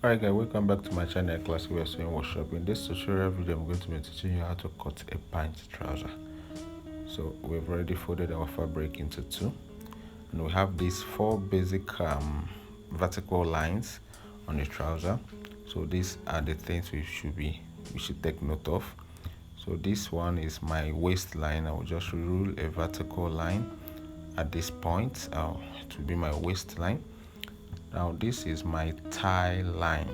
Alright guys, welcome back to my channel Classic Western Workshop. In this tutorial video I'm going to be teaching you how to cut a pant trouser. So we've already folded our fabric into two, and we have these four basic vertical lines on the trouser. So these are the things we should take note of. So this one is my waistline. I will just rule a vertical line at this point. It will be my waistline. Now this is my tie line,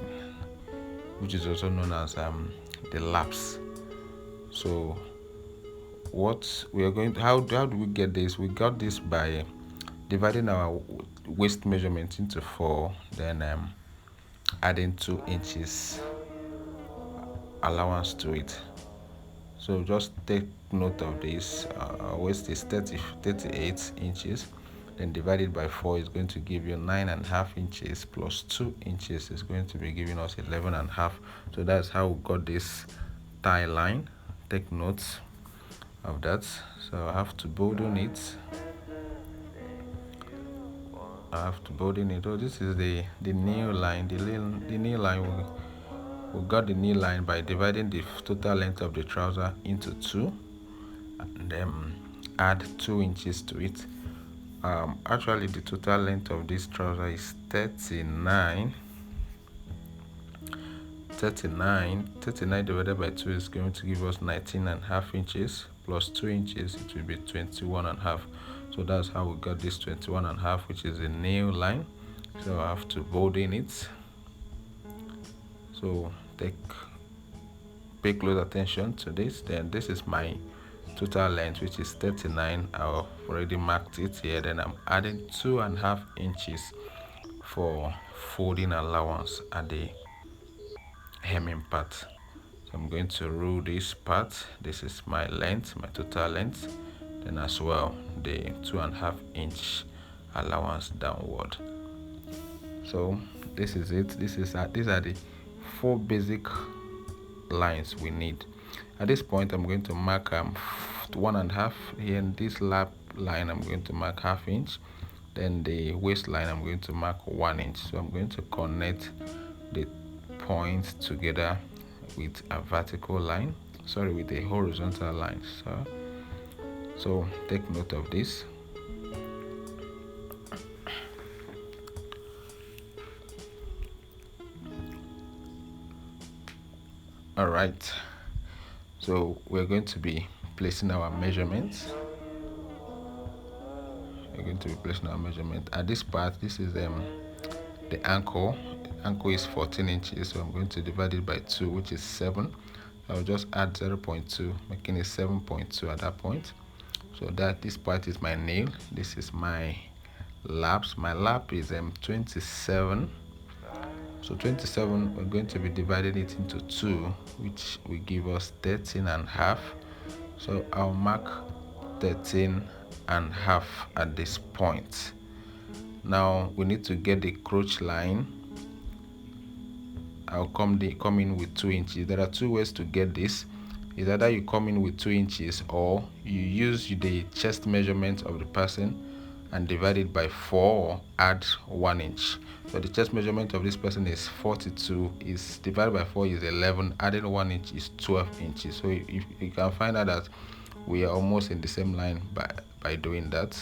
which is also known as the laps. So what we are going to, how do we get this? We got this by dividing our waist measurement into four, then adding 2 inches allowance to it. So just take note of this. Our waist is 38 inches, then divided by 4 is going to give you 9.5 inches, plus 2 inches is going to be giving us 11.5. So that's how we got this tie line. Take notes of that. So I have to bolden it. Oh, this is the new line. The new line, we got the new line by dividing the total length of the trouser into 2, and then add 2 inches to it. Actually the total length of this trouser is 39 divided by 2 is going to give us 19.5 inches, plus 2 inches, it will be 21.5. so that's how we got this 21.5, which is a new line. So I have to bolden it. So pay close attention to this. Then this is my total length, which is 39. I've already marked it here. Then I'm adding 2.5 inches for folding allowance at the hemming part. So I'm going to rule this part. This is my length, my total length, then as well the 2.5 inch allowance downward. So this is it. These are the 4 basic lines we need. At this point I'm going to mark 1.5 here. In this lap line I'm going to mark 1/2 inch, then the waistline I'm going to mark 1 inch. So I'm going to connect the points together with a vertical line, with a horizontal line. So take note of this. All right, so we're going to be placing our measurements. At this part. This is the ankle. The ankle is 14 inches, so I'm going to divide it by 2, which is 7. I'll just add 0.2, making it 7.2 at that point. So that this part is my nail. This is my laps. My lap is 27. So 27, we're going to be dividing it into 2, which will give us 13.5. So I'll mark 13.5 at this point. Now we need to get the crotch line. I'll come in with 2 inches. There are 2 ways to get this. Is either you come in with 2 inches, or you use the chest measurement of the person and divide it by 4, or add 1 inch. So the chest measurement of this person is 42, is divided by 4 is 11, adding 1 inch is 12 inches. So if you can find out that we are almost in the same line by doing that.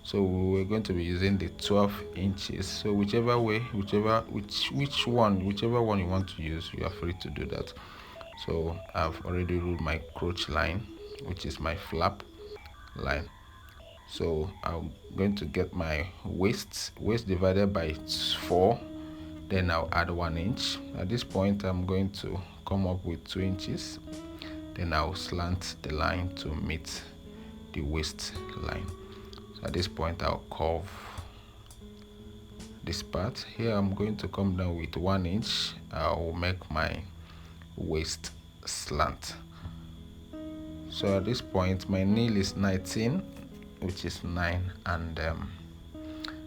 So we're going to be using the 12 inches. So whichever one you want to use, you are free to do that. So I've already ruled my crotch line, which is my flap line. So I'm going to get my waist divided by 4, then I'll add 1 inch. At this point I'm going to come up with 2 inches, then I'll slant the line to meet the waist line. So at this point I'll curve this part. Here I'm going to come down with 1 inch. I'll make my waist slant. So at this point my nail is 19, which is 9 and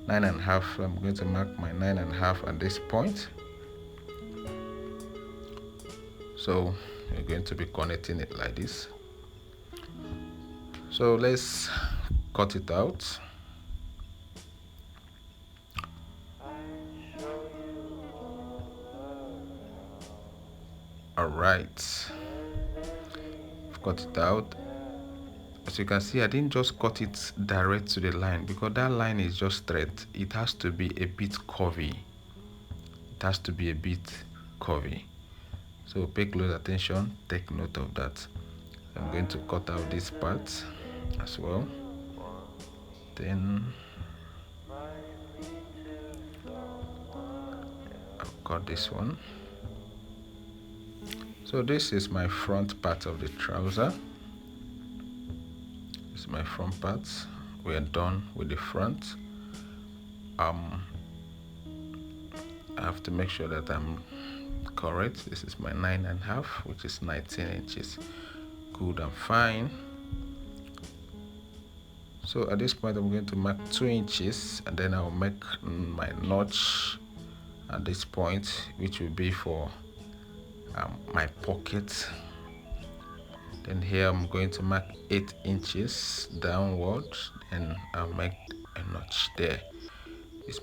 9.5. I'm going to mark my 9.5 at this point. So we're going to be connecting it like this. So let's cut it out. All right, I've cut it out. As you can see, I didn't just cut it direct to the line because that line is just straight. It has to be a bit curvy. It has to be a bit curvy. So pay close attention, take note of that. I'm going to cut out this part as well. Then I'll cut this one. So this is my front part of the trouser. This is my front part. We are done with the front. I have to make sure that I'm correct. This is my 9.5, which is 19 inches. Good and fine. So at this point, I'm going to mark 2 inches, and then I'll make my notch at this point, which will be for my pocket. Then here I'm going to mark 8 inches downwards, and I'll make a notch there. It's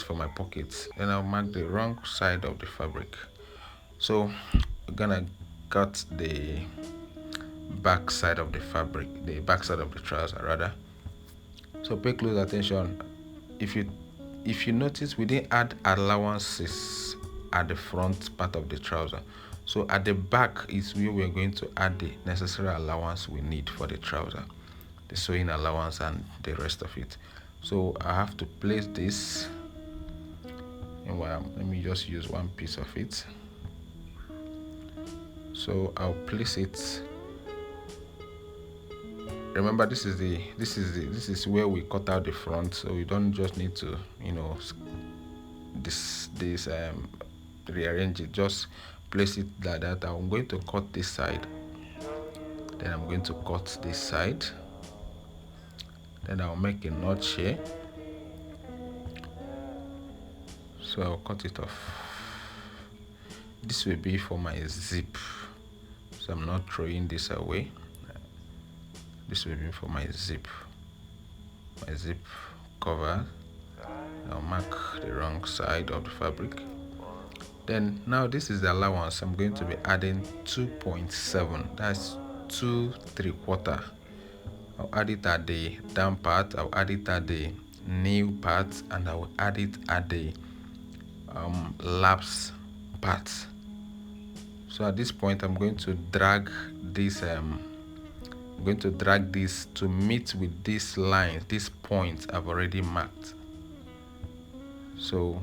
for my pockets. Then I'll mark the wrong side of the fabric. So we're gonna cut the back side of the fabric, the back side of the trouser rather. So pay close attention. If you notice, we didn't add allowances at the front part of the trouser. So at the back is where we're going to add the necessary allowance we need for the trouser, the sewing allowance and the rest of it. So I have to place this, and let me just use one piece of it. So I'll place it. Remember, this is where we cut out the front, so you don't just need to rearrange it. Just place it like that. I'm going to cut this side, then I'm going to cut this side, then I'll make a notch here. So I'll cut it off. This will be for my zip, so I'm not throwing this away. This will be for my zip cover. I'll mark the wrong side of the fabric. Then now this is the allowance. I'm going to be adding 2.7. That's 2 3/4. I'll add it at the down part, I'll add it at the knee part, and I will add it at the laps part. So at this point, I'm going to drag this. I'm going to drag this to meet with these lines, these points I've already marked. So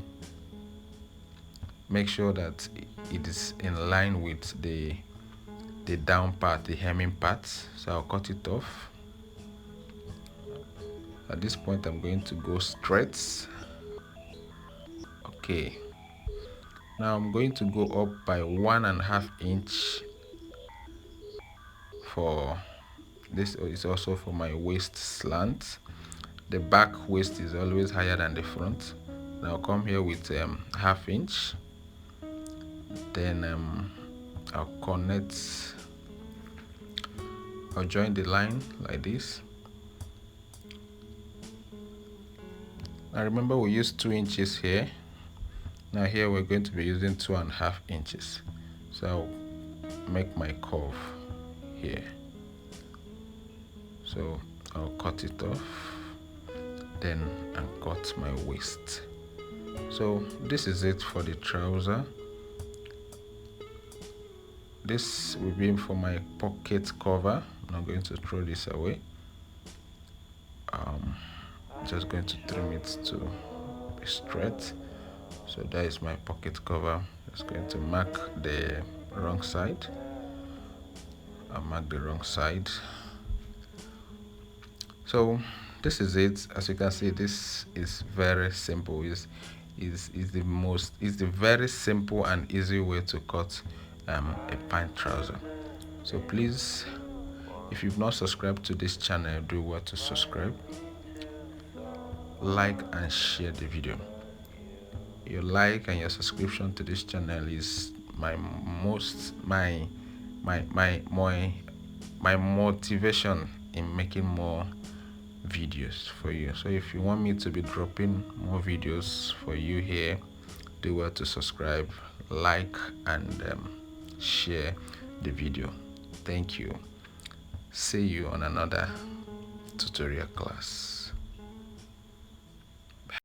make sure that it is in line with the down part, the hemming part. So I'll cut it off. At this point, I'm going to go straight. Okay. Now I'm going to go up by 1.5 inch for this. Is also for my waist slant. The back waist is always higher than the front. Now I'll come here with 1/2 inch. Then I'll connect. I'll join the line like this. Now remember, we used 2 inches here. Now here we're going to be using 2.5 inches. So I'll make my curve here. So I'll cut it off, then and cut my waist. So this is it for the trouser. This will be for my pocket cover. I'm not going to throw this away. I'm just going to trim it to be straight. So that is my pocket cover. Just going to mark the wrong side. I'll mark the wrong side. So this is it. As you can see, this is very simple. Is the very simple and easy way to cut a pant trouser. So please, if you've not subscribed to this channel, do well to subscribe, like and share the video. Your like and your subscription to this channel is my motivation in making more videos for you. So if you want me to be dropping more videos for you here, do well to subscribe, like, and share the video. Thank you. See you on another tutorial class.